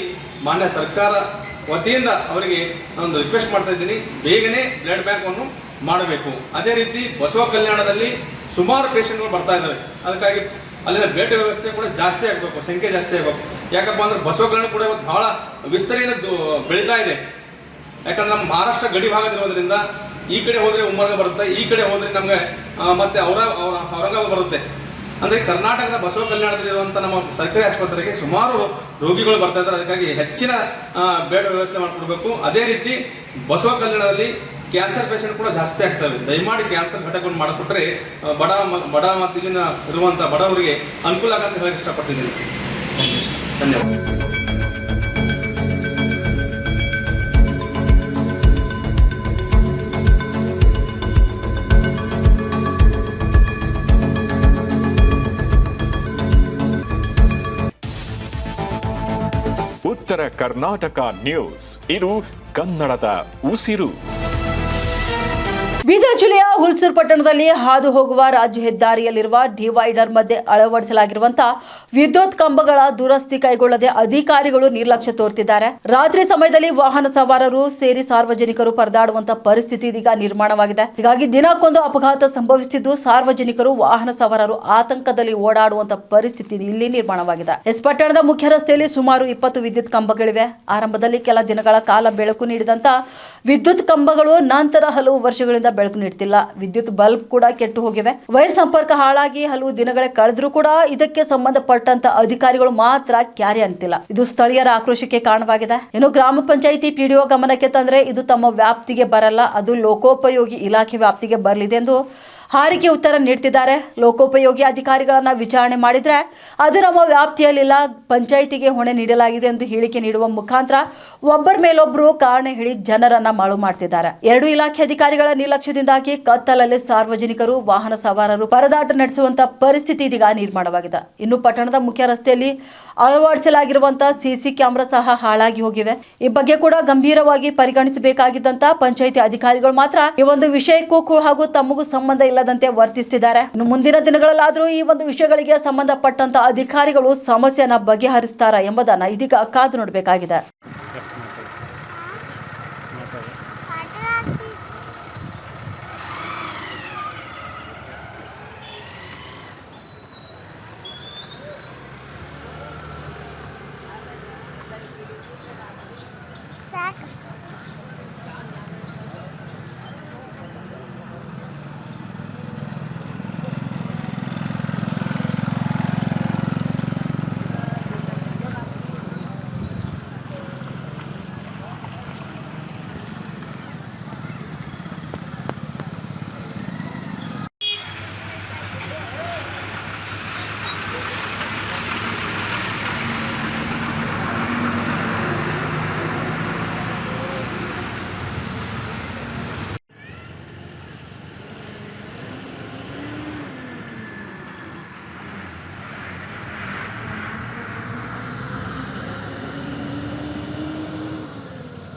ಮಾನ್ಯ ಸರ್ಕಾರ ವತಿಯಿಂದ ಅವರಿಗೆ ಒಂದು ರಿಕ್ವೆಸ್ಟ್ ಮಾಡ್ತಾ ಇದ್ದೀನಿ, ಬೇಗನೆ ಬ್ಲಡ್ ಬ್ಯಾಂಕನ್ನು ಮಾಡಬೇಕು. ಅದೇ ರೀತಿ ಬಸವ ಕಲ್ಯಾಣದಲ್ಲಿ ಸುಮಾರು ಪೇಷಂಟ್ಗಳು ಬರ್ತಾ ಇದ್ದಾರೆ. ಅದಕ್ಕಾಗಿ ಅಲ್ಲಿನ ಬೆಡ್ ವ್ಯವಸ್ಥೆ ಕೂಡ ಜಾಸ್ತಿ ಆಗಬೇಕು, ಸಂಖ್ಯೆ ಜಾಸ್ತಿ ಆಗಬೇಕು. ಯಾಕಪ್ಪ ಅಂದ್ರೆ ಬಸವ ಕಲ್ಯಾಣ ಕೂಡ ಇವತ್ತು ಬಹಳ ವಿಸ್ತರಣೆಯಿಂದ ಬೆಳೀತಾ ಇದೆ. ಯಾಕಂದ್ರೆ ನಮ್ಮ ಮಹಾರಾಷ್ಟ್ರ ಗಡಿ ಭಾಗದಿರೋದ್ರಿಂದ ಈ ಕಡೆ ಹೋದರೆ ಉಮರ್ಗ ಬರುತ್ತೆ, ಈ ಕಡೆ ಹೋದರೆ ನಮಗೆ ಮತ್ತೆ ಔರಂಗಾಬಾದ್ ಬರುತ್ತೆ. ಅಂದರೆ ಕರ್ನಾಟಕದ ಬಸವ ಕಲ್ಯಾಣದಲ್ಲಿರುವಂಥ ನಮ್ಮ ಸರ್ಕಾರಿ ಆಸ್ಪತ್ರೆಗೆ ಸುಮಾರು ರೋಗಿಗಳು ಬರ್ತಾ ಇದ್ದಾರೆ. ಅದಕ್ಕಾಗಿ ಹೆಚ್ಚಿನ ಬೆಡ್ ವ್ಯವಸ್ಥೆ ಮಾಡಿಕೊಡ್ಬೇಕು. ಅದೇ ರೀತಿ ಬಸವ ಕಲ್ಯಾಣದಲ್ಲಿ ಕ್ಯಾನ್ಸರ್ ಪೇಷಂಟ್ ಕೂಡ ಜಾಸ್ತಿ ಆಗ್ತವೆ. ದಯಮಾಡಿ ಕ್ಯಾನ್ಸರ್ ಘಟಕವನ್ನು ಮಾಡಿಕೊಟ್ರೆ ಬಡ ಮತ್ತು ಇಲ್ಲಿನ ಇರುವಂಥ ಬಡವರಿಗೆ ಅನುಕೂಲ ಆಗಂತ ಹೇಳಕ್ಕೆ ಇಷ್ಟಪಟ್ಟಿದ್ದೀನಿ. ಧನ್ಯವಾದ. ಉತ್ತರ ಕರ್ನಾಟಕ ನ್ಯೂಸ್, ಇದು ಕನ್ನಡದ ಉಸಿರು. ಬೀದರ್ ಜಿಲ್ಲೆಯ ಹುಲ್ಸೂರು ಪಟ್ಟಣದಲ್ಲಿ ಹಾದು ಹೋಗುವ ರಾಜ್ಯ ಹೆದ್ದಾರಿಯಲ್ಲಿರುವ ಡಿವೈಡರ್ ಮಧ್ಯೆ ಅಳವಡಿಸಲಾಗಿರುವಂತಹ ವಿದ್ಯುತ್ ಕಂಬಗಳ ದುರಸ್ತಿ ಕೈಗೊಳ್ಳದೆ ಅಧಿಕಾರಿಗಳು ನಿರ್ಲಕ್ಷ್ಯ ತೋರುತ್ತಿದ್ದಾರೆ. ರಾತ್ರಿ ಸಮಯದಲ್ಲಿ ವಾಹನ ಸವಾರರು ಸೇರಿ ಸಾರ್ವಜನಿಕರು ಪರದಾಡುವಂತಹ ಪರಿಸ್ಥಿತಿ ಇದೀಗ ನಿರ್ಮಾಣವಾಗಿದೆ. ಹೀಗಾಗಿ ದಿನಕ್ಕೊಂದು ಅಪಘಾತ ಸಂಭವಿಸುತ್ತಿದ್ದು ಸಾರ್ವಜನಿಕರು, ವಾಹನ ಸವಾರರು ಆತಂಕದಲ್ಲಿ ಓಡಾಡುವಂತಹ ಪರಿಸ್ಥಿತಿ ಇಲ್ಲಿ ನಿರ್ಮಾಣವಾಗಿದೆ. ಪಟ್ಟಣದ ಮುಖ್ಯ ರಸ್ತೆಯಲ್ಲಿ ಸುಮಾರು 20 ವಿದ್ಯುತ್ ಕಂಬಗಳಿವೆ. ಆರಂಭದಲ್ಲಿ ಕೆಲ ದಿನಗಳ ಕಾಲ ಬೆಳಕು ನೀಡಿದಂತ ವಿದ್ಯುತ್ ಕಂಬಗಳು ನಂತರ ಹಲವು ವರ್ಷಗಳಿಂದ ಬೆಳಕು ನೀಡುತ್ತಿಲ್ಲ. ವಿದ್ಯುತ್ ಬಲ್ಬ್ ಕೂಡ ಕೆಟ್ಟು ಹೋಗಿವೆ. ವೈರ್ ಸಂಪರ್ಕ ಹಾಳಾಗಿ ಹಲವು ದಿನಗಳೇ ಕಳೆದ್ರೂ ಕೂಡ ಇದಕ್ಕೆ ಸಂಬಂಧಪಟ್ಟಂತ ಅಧಿಕಾರಿಗಳು ಮಾತ್ರ ಕ್ಯಾರಿ ಅಂತಿಲ್ಲ. ಇದು ಸ್ಥಳೀಯರ ಆಕ್ರೋಶಕ್ಕೆ ಕಾರಣವಾಗಿದೆ. ಇನ್ನು ಗ್ರಾಮ ಪಂಚಾಯಿತಿ PDO ಗಮನಕ್ಕೆ ತಂದ್ರೆ ಇದು ತಮ್ಮ ವ್ಯಾಪ್ತಿಗೆ ಬರಲ್ಲ, ಅದು ಲೋಕೋಪಯೋಗಿ ಇಲಾಖೆ ವ್ಯಾಪ್ತಿಗೆ ಬರಲಿದೆ ಎಂದು ಹಾರಿಕೆ ಉತ್ತರ ನೀಡ್ತಿದ್ದಾರೆ. ಲೋಕೋಪಯೋಗಿ ಅಧಿಕಾರಿಗಳನ್ನ ವಿಚಾರಣೆ ಮಾಡಿದ್ರೆ ಅದು ನಮ್ಮ ವ್ಯಾಪ್ತಿಯಲ್ಲಿಲ್ಲ, ಪಂಚಾಯಿತಿಗೆ ಹೊಣೆ ನೀಡಲಾಗಿದೆ ಎಂದು ಹೇಳಿಕೆ ನೀಡುವ ಮುಖಾಂತರ ಒಬ್ಬರ ಮೇಲೊಬ್ಬರು ಕಾರಣ ಹೇಳಿ ಜನರನ್ನ ಮಾಳು ಮಾಡ್ತಿದ್ದಾರೆ. 2 ಇಲಾಖೆ ಅಧಿಕಾರಿಗಳ ನಿರ್ಲಕ್ಷ್ಯದಿಂದಾಗಿ ಕತ್ತಲಲ್ಲಿ ಸಾರ್ವಜನಿಕರು, ವಾಹನ ಸವಾರರು ಪರದಾಟ ನಡೆಸುವಂತ ಪರಿಸ್ಥಿತಿ ಇದೀಗ ನಿರ್ಮಾಣವಾಗಿದೆ. ಇನ್ನು ಪಟ್ಟಣದ ಮುಖ್ಯ ರಸ್ತೆಯಲ್ಲಿ ಅಳವಡಿಸಲಾಗಿರುವಂತಹ CC ಕ್ಯಾಮೆರಾ ಸಹ ಹಾಳಾಗಿ ಹೋಗಿವೆ. ಈ ಬಗ್ಗೆ ಕೂಡ ಗಂಭೀರವಾಗಿ ಪರಿಗಣಿಸಬೇಕಾಗಿದ್ದಂತ ಪಂಚಾಯಿತಿ ಅಧಿಕಾರಿಗಳು ಮಾತ್ರ ಈ ಒಂದು ವಿಷಯಕ್ಕೂ ಹಾಗೂ ತಮಗೂ ಸಂಬಂಧ ಇಲ್ಲದಂತೆ ವರ್ತಿಸುತ್ತಿದ್ದಾರೆ. ಇನ್ನು ಮುಂದಿನ ದಿನಗಳಲ್ಲಾದರೂ ಈ ಒಂದು ವಿಷಯಗಳಿಗೆ ಸಂಬಂಧಪಟ್ಟಂತ ಅಧಿಕಾರಿಗಳು ಸಮಸ್ಯೆಯನ್ನ ಬಗೆಹರಿಸುತ್ತಾರ ಎಂಬುದನ್ನ ಇದೀಗ ಕಾದು ನೋಡಬೇಕಾಗಿದೆ. Sack.